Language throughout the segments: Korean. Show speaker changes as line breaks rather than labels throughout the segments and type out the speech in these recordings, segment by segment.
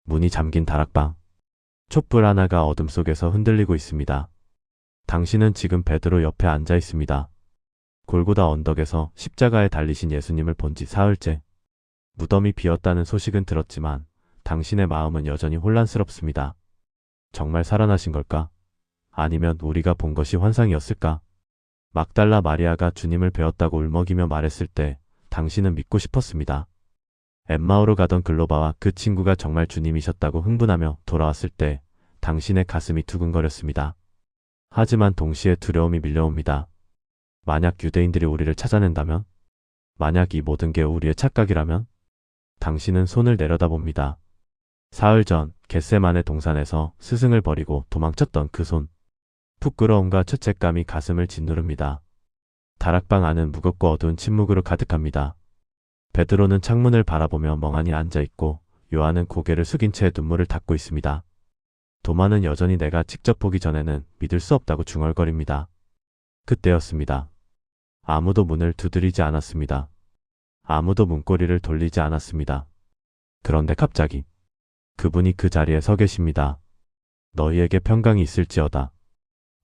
문이 잠긴 다락방. 촛불 하나가 어둠 속에서 흔들리고 있습니다. 당신은 지금 베드로 옆에 앉아 있습니다. 골고다 언덕에서 십자가에 달리신 예수님을 본 지 사흘째. 무덤이 비었다는 소식은 들었지만 당신의 마음은 여전히 혼란스럽습니다. 정말 살아나신 걸까? 아니면 우리가 본 것이 환상이었을까? 막달라 마리아가 주님을 배웠다고 울먹이며 말했을 때 당신은 믿고 싶었습니다. 엠마오로 가던 글로바와 그 친구가 정말 주님이셨다고 흥분하며 돌아왔을 때 당신의 가슴이 두근거렸습니다. 하지만 동시에 두려움이 밀려옵니다. 만약 유대인들이 우리를 찾아낸다면? 만약 이 모든 게 우리의 착각이라면? 당신은 손을 내려다봅니다. 사흘 전 겟세마네 동산에서 스승을 버리고 도망쳤던 그 손. 부끄러움과 죄책감이 가슴을 짓누릅니다. 다락방 안은 무겁고 어두운 침묵으로 가득합니다. 베드로는 창문을 바라보며 멍하니 앉아있고 요한은 고개를 숙인 채 눈물을 닦고 있습니다. 도마는 여전히 내가 직접 보기 전에는 믿을 수 없다고 중얼거립니다. 그때였습니다. 아무도 문을 두드리지 않았습니다. 아무도 문고리를 돌리지 않았습니다. 그런데 갑자기 그분이 그 자리에 서 계십니다. 너희에게 평강이 있을지어다.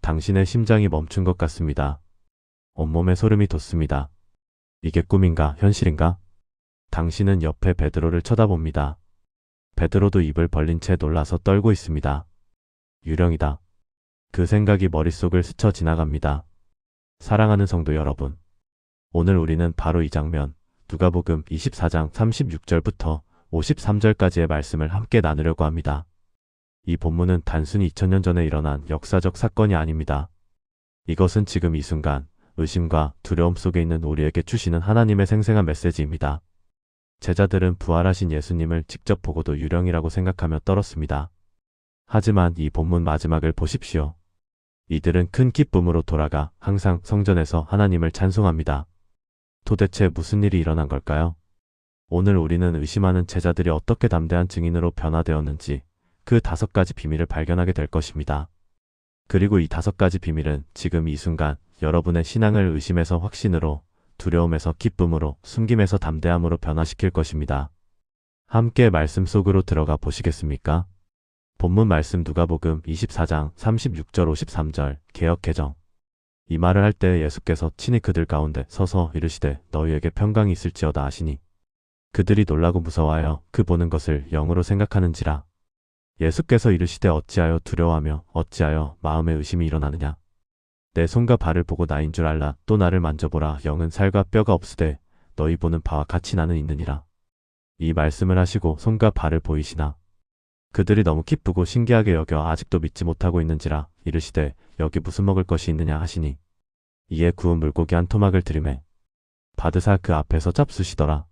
당신의 심장이 멈춘 것 같습니다. 온몸에 소름이 돋습니다. 이게 꿈인가 현실인가? 당신은 옆에 베드로를 쳐다봅니다. 베드로도 입을 벌린 채 놀라서 떨고 있습니다. 유령이다. 그 생각이 머릿속을 스쳐 지나갑니다. 사랑하는 성도 여러분, 오늘 우리는 바로 이 장면, 누가복음 24장 36절부터 53절까지의 말씀을 함께 나누려고 합니다. 이 본문은 단순히 2000년 전에 일어난 역사적 사건이 아닙니다. 이것은 지금 이 순간 의심과 두려움 속에 있는 우리에게 주시는 하나님의 생생한 메시지입니다. 제자들은 부활하신 예수님을 직접 보고도 유령이라고 생각하며 떨었습니다. 하지만 이 본문 마지막을 보십시오. 이들은 큰 기쁨으로 돌아가 항상 성전에서 하나님을 찬송합니다. 도대체 무슨 일이 일어난 걸까요? 오늘 우리는 의심하는 제자들이 어떻게 담대한 증인으로 변화되었는지 그 5가지 비밀을 발견하게 될 것입니다. 그리고 이 5가지 비밀은 지금 이 순간 여러분의 신앙을 의심에서 확신으로, 두려움에서 기쁨으로, 숨김에서 담대함으로 변화시킬 것입니다. 함께 말씀 속으로 들어가 보시겠습니까? 본문 말씀 누가복음 24장 36절 53절 개역 개정. 이 말을 할 때 예수께서 친히 그들 가운데 서서 이르시되 너희에게 평강이 있을지어다 하시니 그들이 놀라고 무서워하여 그 보는 것을 영으로 생각하는지라. 예수께서 이르시되 어찌하여 두려워하며 어찌하여 마음에 의심이 일어나느냐. 내 손과 발을 보고 나인 줄 알라. 또 나를 만져보라. 영은 살과 뼈가 없으되 너희 보는 바와 같이 나는 있느니라. 이 말씀을 하시고 손과 발을 보이시나. 그들이 너무 기쁘고 신기하게 여겨 아직도 믿지 못하고 있는지라. 이르시되 여기 무슨 먹을 것이 있느냐 하시니 이에 구운 물고기 한 토막을 들이매 받으사 그 앞에서 잡수시더라.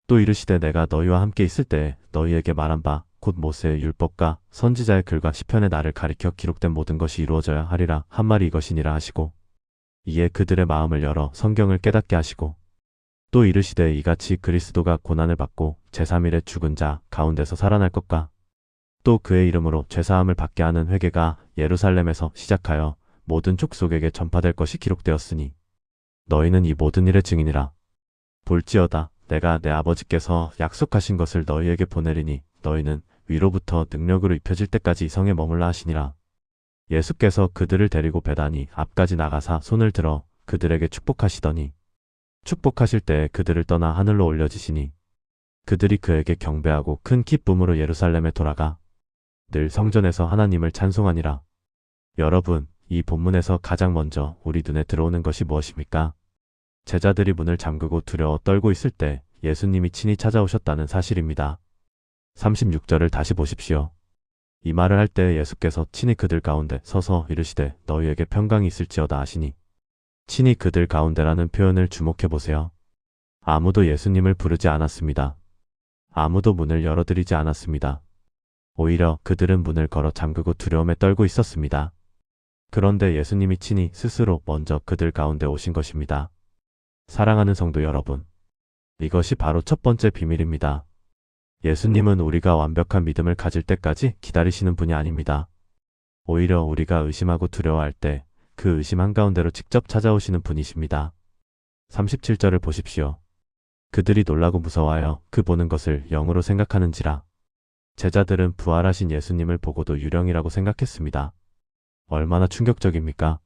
또 이르시되 내가 너희와 함께 있을 때 너희에게 말한 바 곧 모세의 율법과 선지자의 글과 시편의 나를 가리켜 기록된 모든 것이 이루어져야 하리라 한 말이 이것이니라 하시고 이에 그들의 마음을 열어 성경을 깨닫게 하시고 또 이르시되 이같이 그리스도가 고난을 받고 제3일에 죽은 자 가운데서 살아날 것과 또 그의 이름으로 죄사함을 받게 하는 회개가 예루살렘에서 시작하여 모든 족속에게 전파될 것이 기록되었으니 너희는 이 모든 일의 증인이라. 볼지어다 내가 내 아버지께서 약속하신 것을 너희에게 보내리니 너희는 위로부터 능력으로 입혀질 때까지 이 성에 머물라 하시니라. 예수께서 그들을 데리고 베다니 앞까지 나가사 손을 들어 그들에게 축복하시더니 축복하실 때 그들을 떠나 하늘로 올려지시니 그들이 그에게 경배하고 큰 기쁨으로 예루살렘에 돌아가 늘 성전에서 하나님을 찬송하니라. 여러분, 이 본문에서 가장 먼저 우리 눈에 들어오는 것이 무엇입니까? 제자들이 문을 잠그고 두려워 떨고 있을 때 예수님이 친히 찾아오셨다는 사실입니다. 36절을 다시 보십시오. 이 말을 할 때 예수께서 친히 그들 가운데 서서 이르시되 너희에게 평강이 있을지어다 하시니 친히 그들 가운데라는 표현을 주목해 보세요. 아무도 예수님을 부르지 않았습니다. 아무도 문을 열어드리지 않았습니다. 오히려 그들은 문을 걸어 잠그고 두려움에 떨고 있었습니다. 그런데 예수님이 친히 스스로 먼저 그들 가운데 오신 것입니다. 사랑하는 성도 여러분, 이것이 바로 첫 번째 비밀입니다. 예수님은 우리가 완벽한 믿음을 가질 때까지 기다리시는 분이 아닙니다. 오히려 우리가 의심하고 두려워할 때 그 의심 한가운데로 직접 찾아오시는 분이십니다. 37절을 보십시오. 그들이 놀라고 무서워하여 그 보는 것을 영으로 생각하는지라. 제자들은 부활하신 예수님을 보고도 유령이라고 생각했습니다. 얼마나 충격적입니까?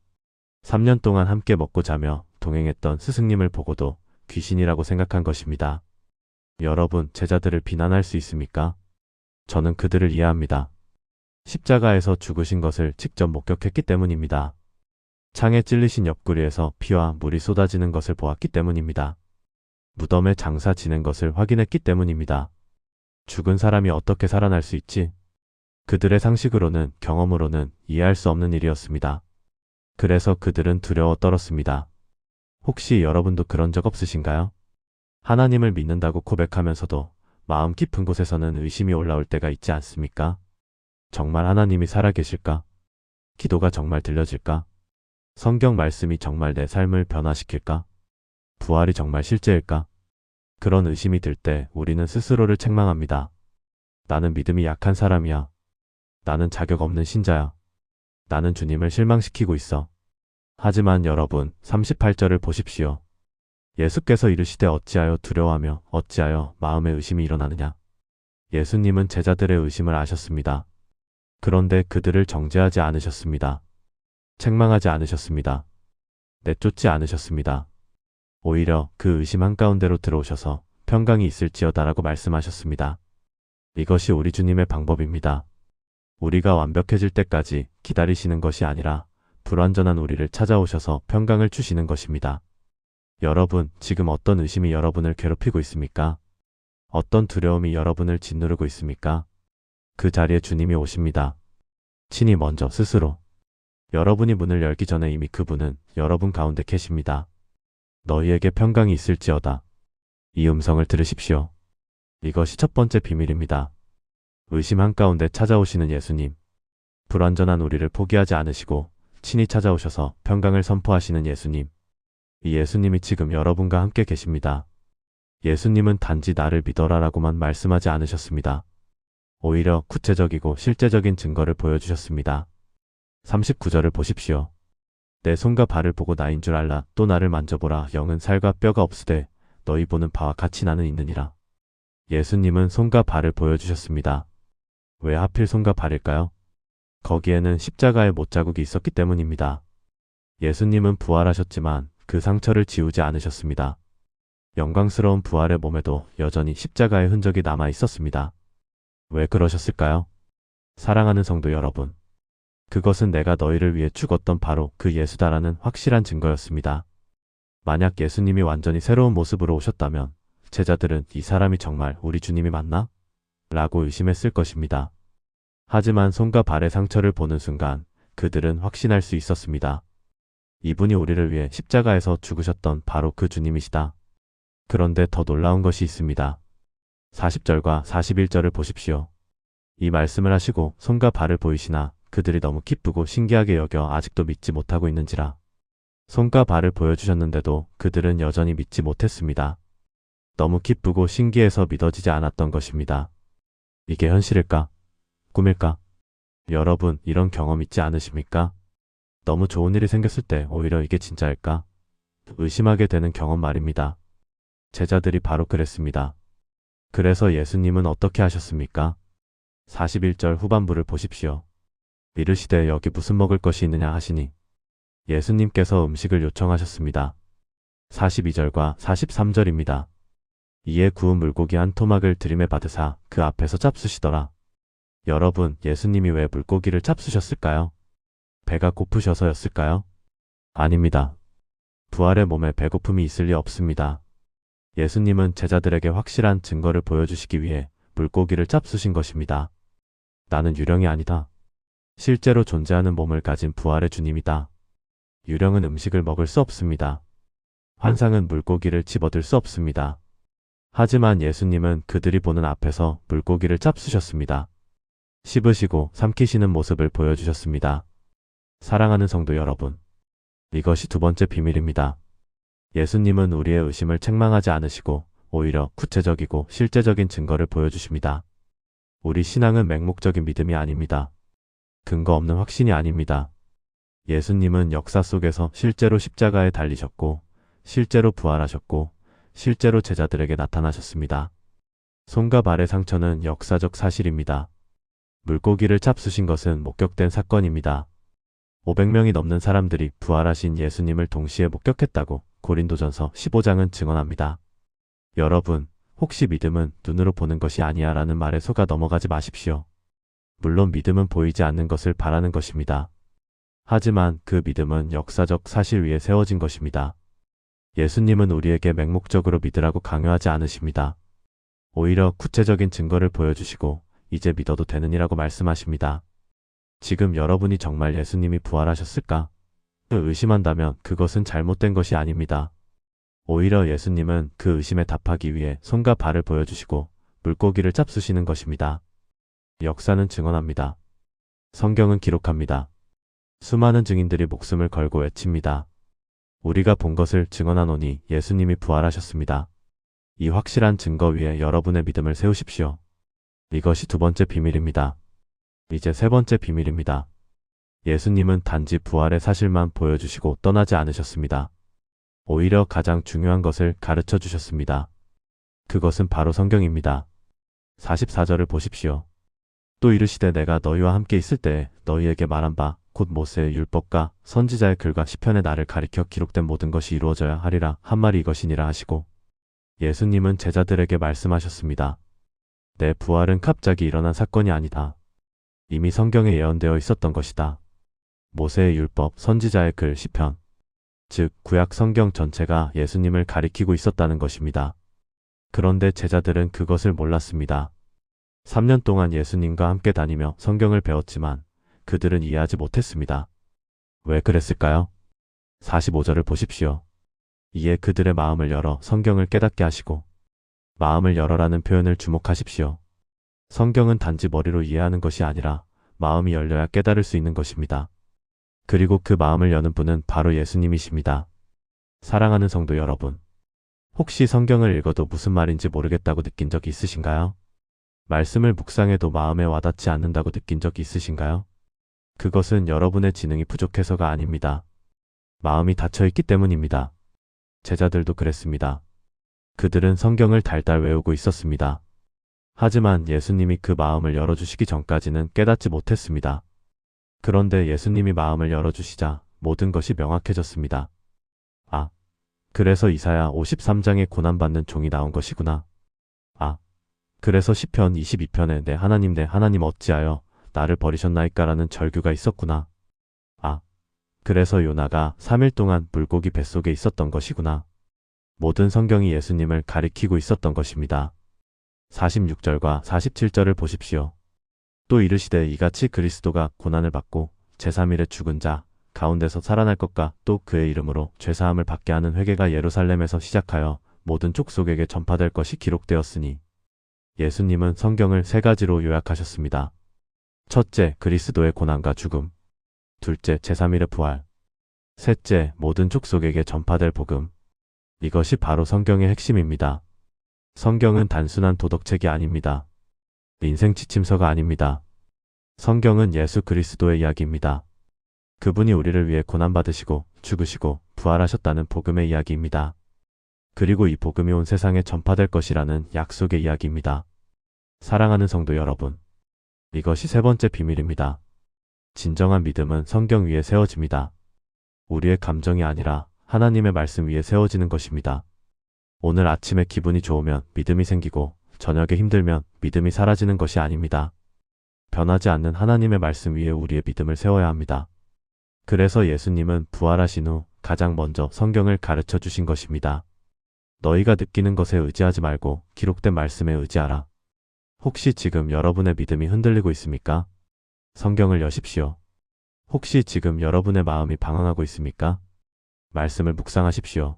3년 동안 함께 먹고 자며 동행했던 스승님을 보고도 귀신이라고 생각한 것입니다. 여러분, 제자들을 비난할 수 있습니까? 저는 그들을 이해합니다. 십자가에서 죽으신 것을 직접 목격했기 때문입니다. 창에 찔리신 옆구리에서 피와 물이 쏟아지는 것을 보았기 때문입니다. 무덤에 장사 지낸 것을 확인했기 때문입니다. 죽은 사람이 어떻게 살아날 수 있지? 그들의 상식으로는, 경험으로는 이해할 수 없는 일이었습니다. 그래서 그들은 두려워 떨었습니다. 혹시 여러분도 그런 적 없으신가요? 하나님을 믿는다고 고백하면서도 마음 깊은 곳에서는 의심이 올라올 때가 있지 않습니까? 정말 하나님이 살아계실까? 기도가 정말 들려질까? 성경 말씀이 정말 내 삶을 변화시킬까? 부활이 정말 실제일까? 그런 의심이 들 때 우리는 스스로를 책망합니다. 나는 믿음이 약한 사람이야. 나는 자격 없는 신자야. 나는 주님을 실망시키고 있어. 하지만 여러분, 38절을 보십시오. 예수께서 이르시되 어찌하여 두려워하며 어찌하여 마음에 의심이 일어나느냐. 예수님은 제자들의 의심을 아셨습니다. 그런데 그들을 정죄하지 않으셨습니다. 책망하지 않으셨습니다. 내쫓지 않으셨습니다. 오히려 그 의심 한가운데로 들어오셔서 평강이 있을지어다라고 말씀하셨습니다. 이것이 우리 주님의 방법입니다. 우리가 완벽해질 때까지 기다리시는 것이 아니라 불완전한 우리를 찾아오셔서 평강을 주시는 것입니다. 여러분, 지금 어떤 의심이 여러분을 괴롭히고 있습니까? 어떤 두려움이 여러분을 짓누르고 있습니까? 그 자리에 주님이 오십니다. 친히 먼저 스스로. 여러분이 문을 열기 전에 이미 그분은 여러분 가운데 계십니다. 너희에게 평강이 있을지어다. 이 음성을 들으십시오. 이것이 첫 번째 비밀입니다. 의심 한가운데 찾아오시는 예수님. 불완전한 우리를 포기하지 않으시고 친히 찾아오셔서 평강을 선포하시는 예수님. 이 예수님이 지금 여러분과 함께 계십니다. 예수님은 단지 나를 믿어라라고만 말씀하지 않으셨습니다. 오히려 구체적이고 실제적인 증거를 보여주셨습니다. 39절을 보십시오. 내 손과 발을 보고 나인 줄 알라. 또 나를 만져보라. 영은 살과 뼈가 없으되 너희 보는 바와 같이 나는 있느니라. 예수님은 손과 발을 보여주셨습니다. 왜 하필 손과 발일까요? 거기에는 십자가의 못자국이 있었기 때문입니다. 예수님은 부활하셨지만 그 상처를 지우지 않으셨습니다. 영광스러운 부활의 몸에도 여전히 십자가의 흔적이 남아 있었습니다. 왜 그러셨을까요? 사랑하는 성도 여러분, 그것은 내가 너희를 위해 죽었던 바로 그 예수다라는 확실한 증거였습니다. 만약 예수님이 완전히 새로운 모습으로 오셨다면 제자들은 이 사람이 정말 우리 주님이 맞나? 라고 의심했을 것입니다. 하지만 손과 발의 상처를 보는 순간 그들은 확신할 수 있었습니다. 이분이 우리를 위해 십자가에서 죽으셨던 바로 그 주님이시다. 그런데 더 놀라운 것이 있습니다. 40절과 41절을 보십시오. 이 말씀을 하시고 손과 발을 보이시나 그들이 너무 기쁘고 신기하게 여겨 아직도 믿지 못하고 있는지라. 손과 발을 보여주셨는데도 그들은 여전히 믿지 못했습니다. 너무 기쁘고 신기해서 믿어지지 않았던 것입니다. 이게 현실일까? 꿈일까? 여러분, 이런 경험 있지 않으십니까? 너무 좋은 일이 생겼을 때 오히려 이게 진짜일까? 의심하게 되는 경험 말입니다. 제자들이 바로 그랬습니다. 그래서 예수님은 어떻게 하셨습니까? 41절 후반부를 보십시오. 이르시되 여기 무슨 먹을 것이 있느냐 하시니 예수님께서 음식을 요청하셨습니다. 42절과 43절입니다. 이에 구운 물고기 한 토막을 들이매 받으사 그 앞에서 잡수시더라. 여러분, 예수님이 왜 물고기를 잡수셨을까요? 배가 고프셔서였을까요? 아닙니다. 부활의 몸에 배고픔이 있을 리 없습니다. 예수님은 제자들에게 확실한 증거를 보여주시기 위해 물고기를 잡수신 것입니다. 나는 유령이 아니다. 실제로 존재하는 몸을 가진 부활의 주님이다. 유령은 음식을 먹을 수 없습니다. 환상은 물고기를 집어들 수 없습니다. 하지만 예수님은 그들이 보는 앞에서 물고기를 잡수셨습니다. 씹으시고 삼키시는 모습을 보여주셨습니다. 사랑하는 성도 여러분, 이것이 두 번째 비밀입니다. 예수님은 우리의 의심을 책망하지 않으시고 오히려 구체적이고 실제적인 증거를 보여주십니다. 우리 신앙은 맹목적인 믿음이 아닙니다. 근거 없는 확신이 아닙니다. 예수님은 역사 속에서 실제로 십자가에 달리셨고 실제로 부활하셨고 실제로 제자들에게 나타나셨습니다. 손과 발의 상처는 역사적 사실입니다. 물고기를 잡수신 것은 목격된 사건입니다. 500명이 넘는 사람들이 부활하신 예수님을 동시에 목격했다고 고린도전서 15장은 증언합니다. 여러분, 혹시 믿음은 눈으로 보는 것이 아니야 라는 말에 속아 넘어가지 마십시오. 물론 믿음은 보이지 않는 것을 바라는 것입니다. 하지만 그 믿음은 역사적 사실 위에 세워진 것입니다. 예수님은 우리에게 맹목적으로 믿으라고 강요하지 않으십니다. 오히려 구체적인 증거를 보여주시고 이제 믿어도 되느니라고 말씀하십니다. 지금 여러분이 정말 예수님이 부활하셨을까? 의심한다면 그것은 잘못된 것이 아닙니다. 오히려 예수님은 그 의심에 답하기 위해 손과 발을 보여주시고 물고기를 잡수시는 것입니다. 역사는 증언합니다. 성경은 기록합니다. 수많은 증인들이 목숨을 걸고 외칩니다. 우리가 본 것을 증언하노니 예수님이 부활하셨습니다. 이 확실한 증거 위에 여러분의 믿음을 세우십시오. 이것이 두 번째 비밀입니다. 이제 세 번째 비밀입니다. 예수님은 단지 부활의 사실만 보여주시고 떠나지 않으셨습니다. 오히려 가장 중요한 것을 가르쳐 주셨습니다. 그것은 바로 성경입니다. 44절을 보십시오. 또 이르시되 내가 너희와 함께 있을 때에 너희에게 말한 바 곧 모세의 율법과 선지자의 글과 시편의 나를 가리켜 기록된 모든 것이 이루어져야 하리라 한 말이 이것이니라 하시고 예수님은 제자들에게 말씀하셨습니다. 내 부활은 갑자기 일어난 사건이 아니다. 이미 성경에 예언되어 있었던 것이다. 모세의 율법, 선지자의 글, 시편, 즉 구약 성경 전체가 예수님을 가리키고 있었다는 것입니다. 그런데 제자들은 그것을 몰랐습니다. 3년 동안 예수님과 함께 다니며 성경을 배웠지만 그들은 이해하지 못했습니다. 왜 그랬을까요? 45절을 보십시오. 이에 그들의 마음을 열어 성경을 깨닫게 하시고 마음을 열어라는 표현을 주목하십시오. 성경은 단지 머리로 이해하는 것이 아니라 마음이 열려야 깨달을 수 있는 것입니다. 그리고 그 마음을 여는 분은 바로 예수님이십니다. 사랑하는 성도 여러분, 혹시 성경을 읽어도 무슨 말인지 모르겠다고 느낀 적이 있으신가요? 말씀을 묵상해도 마음에 와닿지 않는다고 느낀 적이 있으신가요? 그것은 여러분의 지능이 부족해서가 아닙니다. 마음이 닫혀있기 때문입니다. 제자들도 그랬습니다. 그들은 성경을 달달 외우고 있었습니다. 하지만 예수님이 그 마음을 열어주시기 전까지는 깨닫지 못했습니다. 그런데 예수님이 마음을 열어주시자 모든 것이 명확해졌습니다. 아, 그래서 이사야 53장에 고난받는 종이 나온 것이구나. 아, 그래서 시편 22편에 내 하나님 어찌하여 나를 버리셨나이까라는 절규가 있었구나. 아, 그래서 요나가 3일 동안 물고기 뱃속에 있었던 것이구나. 모든 성경이 예수님을 가리키고 있었던 것입니다. 46절과 47절을 보십시오. 또 이르시되 이같이 그리스도가 고난을 받고 제3일에 죽은 자 가운데서 살아날 것과 또 그의 이름으로 죄사함을 받게 하는 회개가 예루살렘에서 시작하여 모든 족속에게 전파될 것이 기록되었으니 예수님은 성경을 세 가지로 요약하셨습니다. 첫째, 그리스도의 고난과 죽음. 둘째, 제3일의 부활. 셋째, 모든 족속에게 전파될 복음. 이것이 바로 성경의 핵심입니다. 성경은 단순한 도덕책이 아닙니다. 인생 지침서가 아닙니다. 성경은 예수 그리스도의 이야기입니다. 그분이 우리를 위해 고난받으시고 죽으시고 부활하셨다는 복음의 이야기입니다. 그리고 이 복음이 온 세상에 전파될 것이라는 약속의 이야기입니다. 사랑하는 성도 여러분, 이것이 세 번째 비밀입니다. 진정한 믿음은 성경 위에 세워집니다. 우리의 감정이 아니라 하나님의 말씀 위에 세워지는 것입니다. 오늘 아침에 기분이 좋으면 믿음이 생기고 저녁에 힘들면 믿음이 사라지는 것이 아닙니다. 변하지 않는 하나님의 말씀 위에 우리의 믿음을 세워야 합니다. 그래서 예수님은 부활하신 후 가장 먼저 성경을 가르쳐 주신 것입니다. 너희가 느끼는 것에 의지하지 말고 기록된 말씀에 의지하라. 혹시 지금 여러분의 믿음이 흔들리고 있습니까? 성경을 여십시오. 혹시 지금 여러분의 마음이 방황하고 있습니까? 말씀을 묵상하십시오.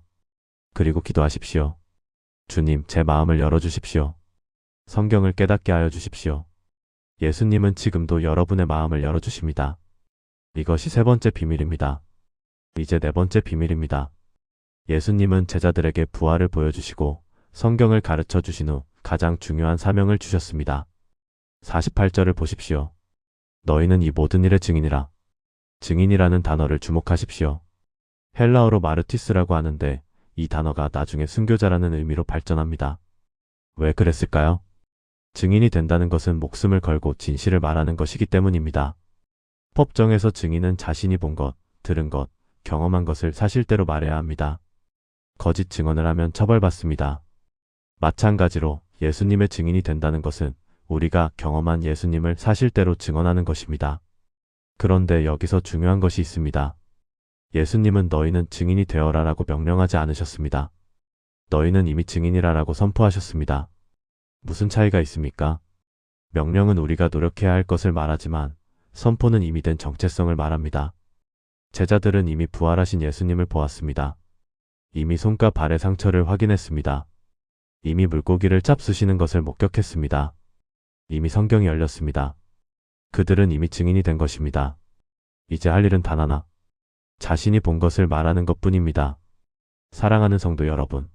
그리고 기도하십시오. 주님, 제 마음을 열어주십시오. 성경을 깨닫게 하여 주십시오. 예수님은 지금도 여러분의 마음을 열어주십니다. 이것이 세 번째 비밀입니다. 이제 네 번째 비밀입니다. 예수님은 제자들에게 부활을 보여주시고 성경을 가르쳐 주신 후 가장 중요한 사명을 주셨습니다. 48절을 보십시오. 너희는 이 모든 일의 증인이라. 증인이라는 단어를 주목하십시오. 헬라어로 마르티스라고 하는데 이 단어가 나중에 순교자라는 의미로 발전합니다. 왜 그랬을까요? 증인이 된다는 것은 목숨을 걸고 진실을 말하는 것이기 때문입니다. 법정에서 증인은 자신이 본 것, 들은 것, 경험한 것을 사실대로 말해야 합니다. 거짓 증언을 하면 처벌받습니다. 마찬가지로 예수님의 증인이 된다는 것은 우리가 경험한 예수님을 사실대로 증언하는 것입니다. 그런데 여기서 중요한 것이 있습니다. 예수님은 너희는 증인이 되어라라고 명령하지 않으셨습니다. 너희는 이미 증인이라라고 선포하셨습니다. 무슨 차이가 있습니까? 명령은 우리가 노력해야 할 것을 말하지만 선포는 이미 된 정체성을 말합니다. 제자들은 이미 부활하신 예수님을 보았습니다. 이미 손과 발의 상처를 확인했습니다. 이미 물고기를 잡수시는 것을 목격했습니다. 이미 성경이 열렸습니다. 그들은 이미 증인이 된 것입니다. 이제 할 일은 단 하나. 자신이 본 것을 말하는 것뿐입니다. 사랑하는 성도 여러분,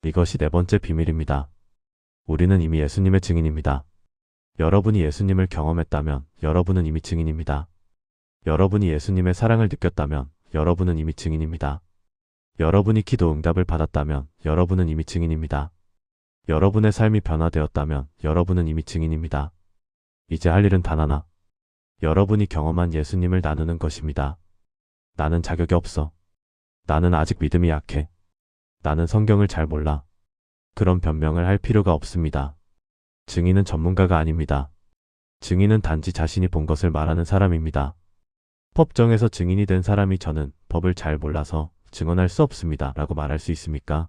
이것이 네 번째 비밀입니다. 우리는 이미 예수님의 증인입니다. 여러분이 예수님을 경험했다면 여러분은 이미 증인입니다. 여러분이 예수님의 사랑을 느꼈다면 여러분은 이미 증인입니다. 여러분이 기도 응답을 받았다면 여러분은 이미 증인입니다. 여러분의 삶이 변화되었다면 여러분은 이미 증인입니다. 이제 할 일은 단 하나. 여러분이 경험한 예수님을 나누는 것입니다. 나는 자격이 없어. 나는 아직 믿음이 약해. 나는 성경을 잘 몰라. 그런 변명을 할 필요가 없습니다. 증인은 전문가가 아닙니다. 증인은 단지 자신이 본 것을 말하는 사람입니다. 법정에서 증인이 된 사람이 저는 법을 잘 몰라서 증언할 수 없습니다 라고 말할 수 있습니까?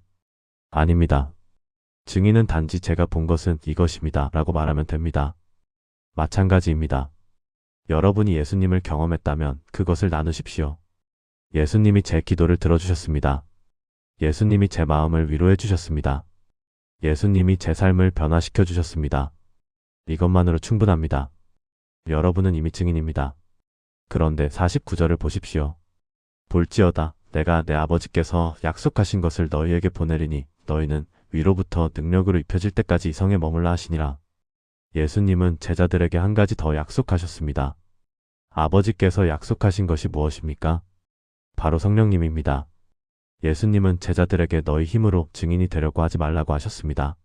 아닙니다. 증인은 단지 제가 본 것은 이것입니다 라고 말하면 됩니다. 마찬가지입니다. 여러분이 예수님을 경험했다면 그것을 나누십시오. 예수님이 제 기도를 들어주셨습니다. 예수님이 제 마음을 위로해 주셨습니다. 예수님이 제 삶을 변화시켜 주셨습니다. 이것만으로 충분합니다. 여러분은 이미 증인입니다. 그런데 49절을 보십시오. 볼지어다 내가 내 아버지께서 약속하신 것을 너희에게 보내리니 너희는 위로부터 능력으로 입혀질 때까지 이 성에 머물라 하시니라. 예수님은 제자들에게 한 가지 더 약속하셨습니다. 아버지께서 약속하신 것이 무엇입니까? 바로 성령님입니다. 예수님은 제자들에게 너희 힘으로 증인이 되려고 하지 말라고 하셨습니다.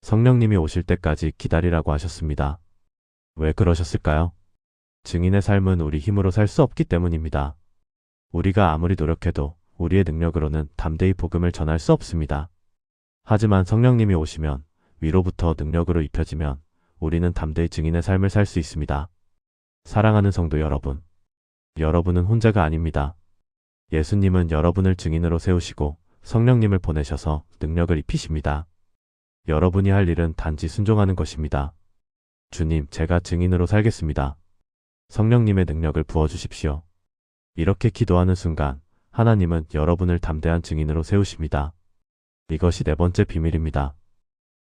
성령님이 오실 때까지 기다리라고 하셨습니다. 왜 그러셨을까요? 증인의 삶은 우리 힘으로 살 수 없기 때문입니다. 우리가 아무리 노력해도 우리의 능력으로는 담대히 복음을 전할 수 없습니다. 하지만 성령님이 오시면 위로부터 능력으로 입혀지면 우리는 담대히 증인의 삶을 살 수 있습니다. 사랑하는 성도 여러분, 여러분은 혼자가 아닙니다. 예수님은 여러분을 증인으로 세우시고 성령님을 보내셔서 능력을 입히십니다. 여러분이 할 일은 단지 순종하는 것입니다. 주님, 제가 증인으로 살겠습니다. 성령님의 능력을 부어주십시오. 이렇게 기도하는 순간 하나님은 여러분을 담대한 증인으로 세우십니다. 이것이 네 번째 비밀입니다.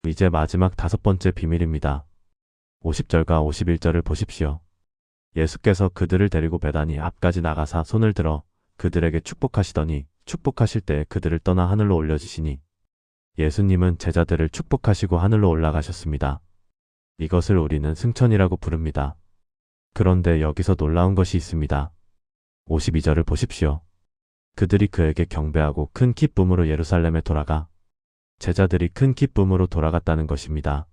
이제 마지막 다섯 번째 비밀입니다. 50절과 51절을 보십시오. 예수께서 그들을 데리고 베다니 앞까지 나가사 손을 들어 그들에게 축복하시더니 축복하실 때 그들을 떠나 하늘로 올려지시니 예수님은 제자들을 축복하시고 하늘로 올라가셨습니다. 이것을 우리는 승천이라고 부릅니다. 그런데 여기서 놀라운 것이 있습니다. 52절을 보십시오. 그들이 그에게 경배하고 큰 기쁨으로 예루살렘에 돌아가 제자들이 큰 기쁨으로 돌아갔다는 것입니다.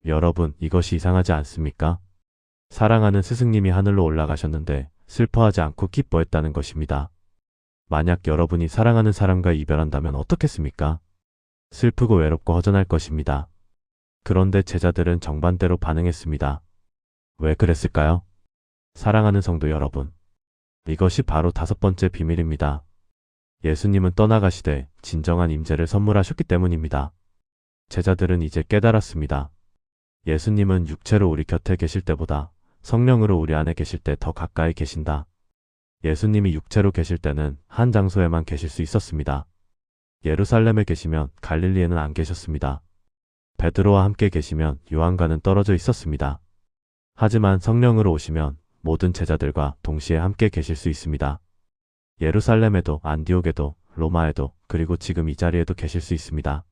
여러분, 이것이 이상하지 않습니까? 사랑하는 스승님이 하늘로 올라가셨는데 슬퍼하지 않고 기뻐했다는 것입니다. 만약 여러분이 사랑하는 사람과 이별한다면 어떻겠습니까? 슬프고 외롭고 허전할 것입니다. 그런데 제자들은 정반대로 반응했습니다. 왜 그랬을까요? 사랑하는 성도 여러분, 이것이 바로 다섯 번째 비밀입니다. 예수님은 떠나가시되 진정한 임재를 선물하셨기 때문입니다. 제자들은 이제 깨달았습니다. 예수님은 육체로 우리 곁에 계실 때보다 성령으로 우리 안에 계실 때 더 가까이 계신다. 예수님이 육체로 계실 때는 한 장소에만 계실 수 있었습니다. 예루살렘에 계시면 갈릴리에는 안 계셨습니다. 베드로와 함께 계시면 요한과는 떨어져 있었습니다. 하지만 성령으로 오시면 모든 제자들과 동시에 함께 계실 수 있습니다. 예루살렘에도 안디옥에도 로마에도 그리고 지금 이 자리에도 계실 수 있습니다.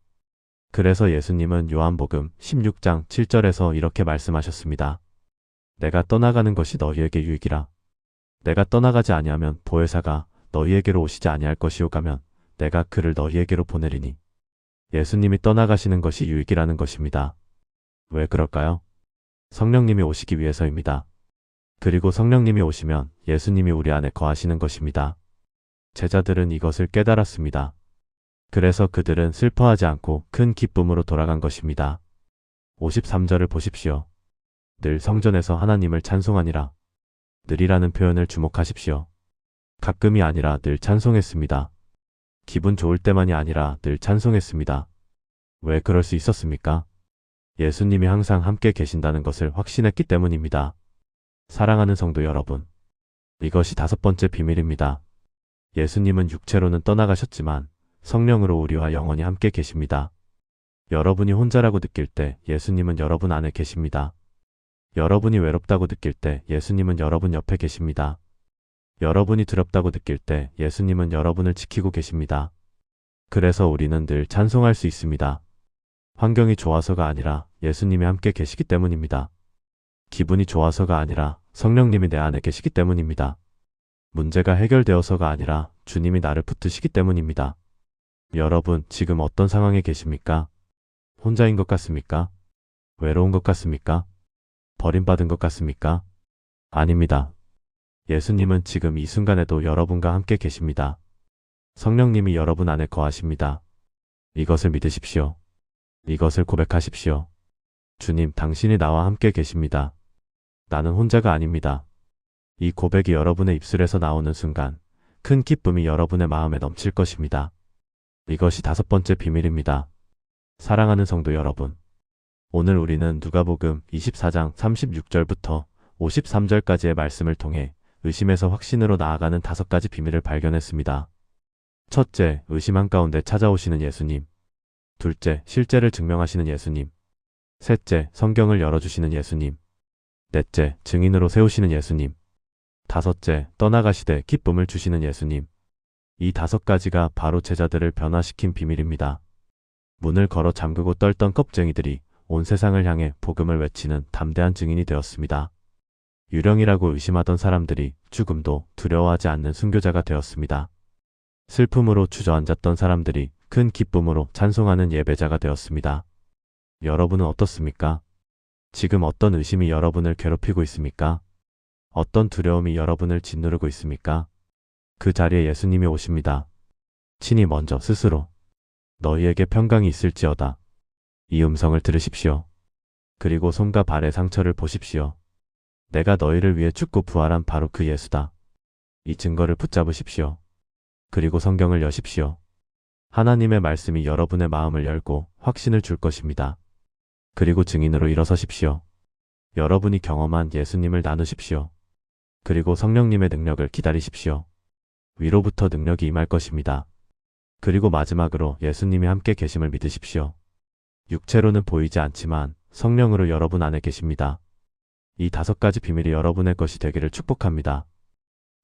그래서 예수님은 요한복음 16장 7절에서 이렇게 말씀하셨습니다. 내가 떠나가는 것이 너희에게 유익이라. 내가 떠나가지 아니하면 보혜사가 너희에게로 오시지 아니할 것이요 가면 내가 그를 너희에게로 보내리니. 예수님이 떠나가시는 것이 유익이라는 것입니다. 왜 그럴까요? 성령님이 오시기 위해서입니다. 그리고 성령님이 오시면 예수님이 우리 안에 거하시는 것입니다. 제자들은 이것을 깨달았습니다. 그래서 그들은 슬퍼하지 않고 큰 기쁨으로 돌아간 것입니다. 53절을 보십시오. 늘 성전에서 하나님을 찬송하니라. 늘이라는 표현을 주목하십시오. 가끔이 아니라 늘 찬송했습니다. 기분 좋을 때만이 아니라 늘 찬송했습니다. 왜 그럴 수 있었습니까? 예수님이 항상 함께 계신다는 것을 확신했기 때문입니다. 사랑하는 성도 여러분, 이것이 다섯 번째 비밀입니다. 예수님은 육체로는 떠나가셨지만 성령으로 우리와 영원히 함께 계십니다. 여러분이 혼자라고 느낄 때 예수님은 여러분 안에 계십니다. 여러분이 외롭다고 느낄 때 예수님은 여러분 옆에 계십니다. 여러분이 두렵다고 느낄 때 예수님은 여러분을 지키고 계십니다. 그래서 우리는 늘 찬송할 수 있습니다. 환경이 좋아서가 아니라 예수님이 함께 계시기 때문입니다. 기분이 좋아서가 아니라 성령님이 내 안에 계시기 때문입니다. 문제가 해결되어서가 아니라 주님이 나를 붙드시기 때문입니다. 여러분, 지금 어떤 상황에 계십니까? 혼자인 것 같습니까? 외로운 것 같습니까? 버림받은 것 같습니까? 아닙니다. 예수님은 지금 이 순간에도 여러분과 함께 계십니다. 성령님이 여러분 안에 거하십니다. 이것을 믿으십시오. 이것을 고백하십시오. 주님, 당신이 나와 함께 계십니다. 나는 혼자가 아닙니다. 이 고백이 여러분의 입술에서 나오는 순간 큰 기쁨이 여러분의 마음에 넘칠 것입니다. 이것이 다섯 번째 비밀입니다. 사랑하는 성도 여러분, 오늘 우리는 누가복음 24장 36절부터 53절까지의 말씀을 통해 의심에서 확신으로 나아가는 다섯 가지 비밀을 발견했습니다. 첫째, 의심 한가운데 찾아오시는 예수님. 둘째, 실제를 증명하시는 예수님. 셋째, 성경을 열어주시는 예수님. 넷째, 증인으로 세우시는 예수님. 다섯째, 떠나가시되 기쁨을 주시는 예수님. 이 다섯 가지가 바로 제자들을 변화시킨 비밀입니다. 문을 걸어 잠그고 떨던 겁쟁이들이 온 세상을 향해 복음을 외치는 담대한 증인이 되었습니다. 유령이라고 의심하던 사람들이 죽음도 두려워하지 않는 순교자가 되었습니다. 슬픔으로 주저앉았던 사람들이 큰 기쁨으로 찬송하는 예배자가 되었습니다. 여러분은 어떻습니까? 지금 어떤 의심이 여러분을 괴롭히고 있습니까? 어떤 두려움이 여러분을 짓누르고 있습니까? 그 자리에 예수님이 오십니다. 친히 먼저 스스로 너희에게 평강이 있을지어다. 이 음성을 들으십시오. 그리고 손과 발의 상처를 보십시오. 내가 너희를 위해 죽고 부활한 바로 그 예수다. 이 증거를 붙잡으십시오. 그리고 성경을 여십시오. 하나님의 말씀이 여러분의 마음을 열고 확신을 줄 것입니다. 그리고 증인으로 일어서십시오. 여러분이 경험한 예수님을 나누십시오. 그리고 성령님의 능력을 기다리십시오. 위로부터 능력이 임할 것입니다. 그리고 마지막으로 예수님이 함께 계심을 믿으십시오. 육체로는 보이지 않지만 성령으로 여러분 안에 계십니다. 이 다섯 가지 비밀이 여러분의 것이 되기를 축복합니다.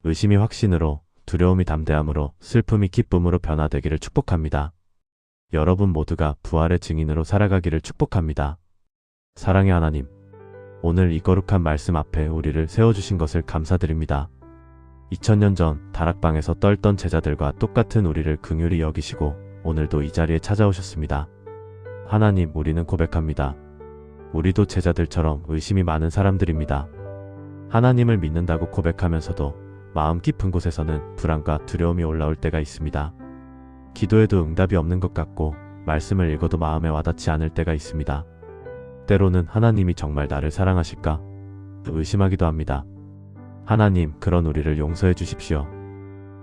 의심이 확신으로, 두려움이 담대함으로, 슬픔이 기쁨으로 변화되기를 축복합니다. 여러분 모두가 부활의 증인으로 살아가기를 축복합니다. 사랑의 하나님, 오늘 이 거룩한 말씀 앞에 우리를 세워주신 것을 감사드립니다. 2000년 전 다락방에서 떨던 제자들과 똑같은 우리를 긍휼히 여기시고 오늘도 이 자리에 찾아오셨습니다. 하나님, 우리는 고백합니다. 우리도 제자들처럼 의심이 많은 사람들입니다. 하나님을 믿는다고 고백하면서도 마음 깊은 곳에서는 불안과 두려움이 올라올 때가 있습니다. 기도해도 응답이 없는 것 같고 말씀을 읽어도 마음에 와닿지 않을 때가 있습니다. 때로는 하나님이 정말 나를 사랑하실까? 의심하기도 합니다. 하나님, 그런 우리를 용서해 주십시오.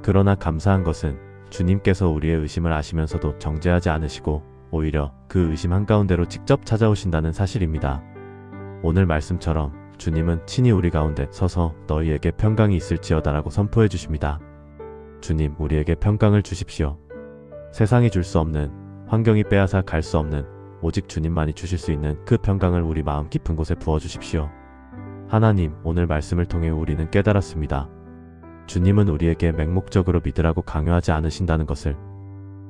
그러나 감사한 것은 주님께서 우리의 의심을 아시면서도 정죄하지 않으시고 오히려 그 의심 한가운데로 직접 찾아오신다는 사실입니다. 오늘 말씀처럼 주님은 친히 우리 가운데 서서 너희에게 평강이 있을지어다라고 선포해 주십니다. 주님, 우리에게 평강을 주십시오. 세상이 줄 수 없는, 환경이 빼앗아 갈 수 없는, 오직 주님만이 주실 수 있는 그 평강을 우리 마음 깊은 곳에 부어주십시오. 하나님, 오늘 말씀을 통해 우리는 깨달았습니다. 주님은 우리에게 맹목적으로 믿으라고 강요하지 않으신다는 것을,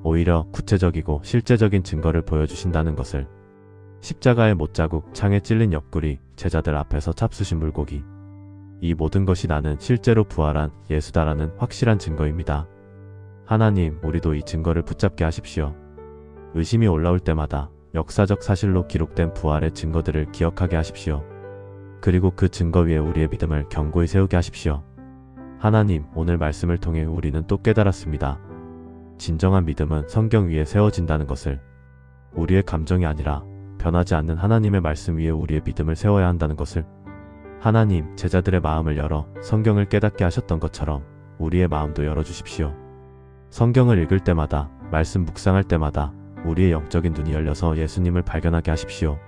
오히려 구체적이고 실제적인 증거를 보여주신다는 것을, 십자가의 못자국, 창에 찔린 옆구리, 제자들 앞에서 잡수신 물고기, 이 모든 것이 나는 실제로 부활한 예수다라는 확실한 증거입니다. 하나님, 우리도 이 증거를 붙잡게 하십시오. 의심이 올라올 때마다 역사적 사실로 기록된 부활의 증거들을 기억하게 하십시오. 그리고 그 증거 위에 우리의 믿음을 견고히 세우게 하십시오. 하나님, 오늘 말씀을 통해 우리는 또 깨달았습니다. 진정한 믿음은 성경 위에 세워진다는 것을, 우리의 감정이 아니라 변하지 않는 하나님의 말씀 위에 우리의 믿음을 세워야 한다는 것을. 하나님, 제자들의 마음을 열어 성경을 깨닫게 하셨던 것처럼 우리의 마음도 열어주십시오. 성경을 읽을 때마다, 말씀 묵상할 때마다 우리의 영적인 눈이 열려서 예수님을 발견하게 하십시오.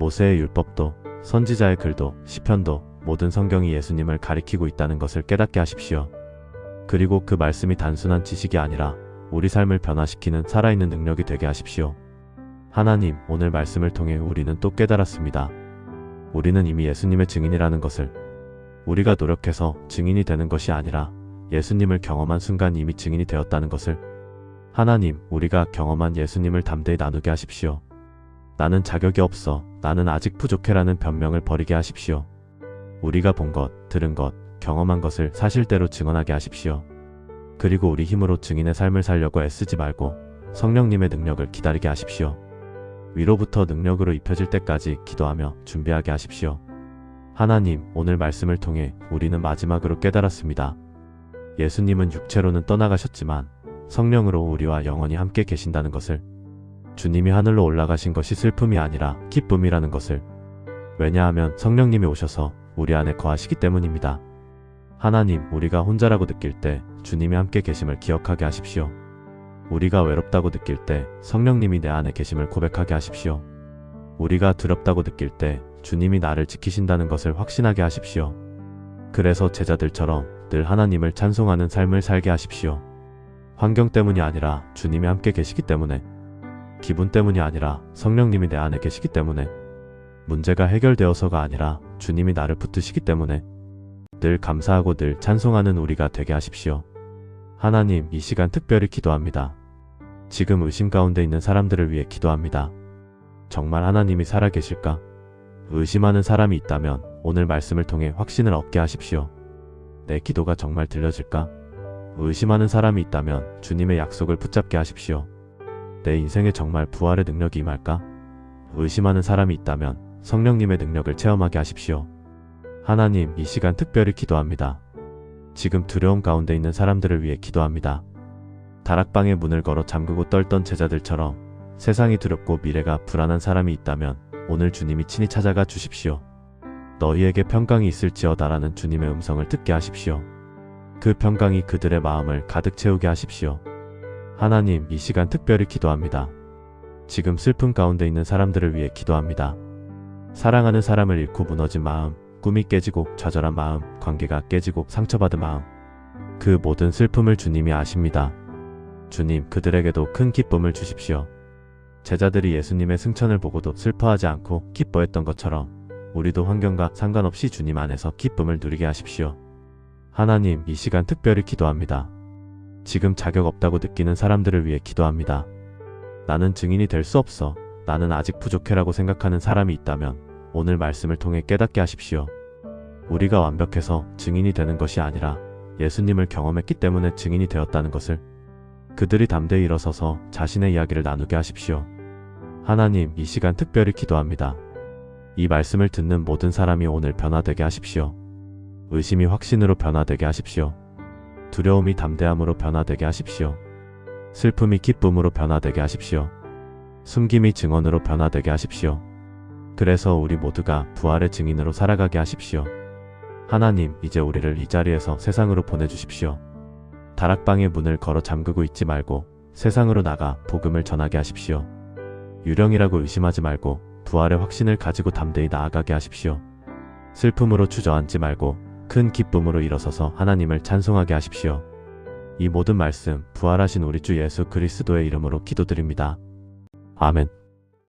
모세의 율법도, 선지자의 글도, 시편도 모든 성경이 예수님을 가리키고 있다는 것을 깨닫게 하십시오. 그리고 그 말씀이 단순한 지식이 아니라 우리 삶을 변화시키는 살아있는 능력이 되게 하십시오. 하나님, 오늘 말씀을 통해 우리는 또 깨달았습니다. 우리는 이미 예수님의 증인이라는 것을, 우리가 노력해서 증인이 되는 것이 아니라 예수님을 경험한 순간 이미 증인이 되었다는 것을. 하나님, 우리가 경험한 예수님을 담대히 나누게 하십시오. 나는 자격이 없어, 나는 아직 부족해라는 변명을 버리게 하십시오. 우리가 본 것, 들은 것, 경험한 것을 사실대로 증언하게 하십시오. 그리고 우리 힘으로 증인의 삶을 살려고 애쓰지 말고 성령님의 능력을 기다리게 하십시오. 위로부터 능력으로 입혀질 때까지 기도하며 준비하게 하십시오. 하나님, 오늘 말씀을 통해 우리는 마지막으로 깨달았습니다. 예수님은 육체로는 떠나가셨지만 성령으로 우리와 영원히 함께 계신다는 것을. 주님이 하늘로 올라가신 것이 슬픔이 아니라 기쁨이라는 것을. 왜냐하면 성령님이 오셔서 우리 안에 거하시기 때문입니다. 하나님, 우리가 혼자라고 느낄 때 주님이 함께 계심을 기억하게 하십시오. 우리가 외롭다고 느낄 때 성령님이 내 안에 계심을 고백하게 하십시오. 우리가 두렵다고 느낄 때 주님이 나를 지키신다는 것을 확신하게 하십시오. 그래서 제자들처럼 늘 하나님을 찬송하는 삶을 살게 하십시오. 환경 때문이 아니라 주님이 함께 계시기 때문에, 기분 때문이 아니라 성령님이 내 안에 계시기 때문에, 문제가 해결되어서가 아니라 주님이 나를 붙드시기 때문에 늘 감사하고 늘 찬송하는 우리가 되게 하십시오. 하나님, 이 시간 특별히 기도합니다. 지금 의심 가운데 있는 사람들을 위해 기도합니다. 정말 하나님이 살아계실까? 의심하는 사람이 있다면 오늘 말씀을 통해 확신을 얻게 하십시오. 내 기도가 정말 들려질까? 의심하는 사람이 있다면 주님의 약속을 붙잡게 하십시오. 내 인생에 정말 부활의 능력이 임할까? 의심하는 사람이 있다면 성령님의 능력을 체험하게 하십시오. 하나님, 이 시간 특별히 기도합니다. 지금 두려움 가운데 있는 사람들을 위해 기도합니다. 다락방의 문을 걸어 잠그고 떨던 제자들처럼 세상이 두렵고 미래가 불안한 사람이 있다면 오늘 주님이 친히 찾아가 주십시오. 너희에게 평강이 있을지어다라는 주님의 음성을 듣게 하십시오. 그 평강이 그들의 마음을 가득 채우게 하십시오. 하나님, 이 시간 특별히 기도합니다. 지금 슬픔 가운데 있는 사람들을 위해 기도합니다. 사랑하는 사람을 잃고 무너진 마음, 꿈이 깨지고 좌절한 마음, 관계가 깨지고 상처받은 마음, 그 모든 슬픔을 주님이 아십니다. 주님, 그들에게도 큰 기쁨을 주십시오. 제자들이 예수님의 승천을 보고도 슬퍼하지 않고 기뻐했던 것처럼 우리도 환경과 상관없이 주님 안에서 기쁨을 누리게 하십시오. 하나님, 이 시간 특별히 기도합니다. 지금 자격 없다고 느끼는 사람들을 위해 기도합니다. 나는 증인이 될 수 없어, 나는 아직 부족해라고 생각하는 사람이 있다면 오늘 말씀을 통해 깨닫게 하십시오. 우리가 완벽해서 증인이 되는 것이 아니라 예수님을 경험했기 때문에 증인이 되었다는 것을. 그들이 담대히 일어서서 자신의 이야기를 나누게 하십시오. 하나님, 이 시간 특별히 기도합니다. 이 말씀을 듣는 모든 사람이 오늘 변화되게 하십시오. 의심이 확신으로 변화되게 하십시오. 두려움이 담대함으로 변화되게 하십시오. 슬픔이 기쁨으로 변화되게 하십시오. 숨김이 증언으로 변화되게 하십시오. 그래서 우리 모두가 부활의 증인으로 살아가게 하십시오. 하나님, 이제 우리를 이 자리에서 세상으로 보내주십시오. 다락방의 문을 걸어 잠그고 있지 말고 세상으로 나가 복음을 전하게 하십시오. 유령이라고 의심하지 말고 부활의 확신을 가지고 담대히 나아가게 하십시오. 슬픔으로 주저앉지 말고 큰 기쁨으로 일어서서 하나님을 찬송하게 하십시오. 이 모든 말씀 부활하신 우리 주 예수 그리스도의 이름으로 기도드립니다. 아멘.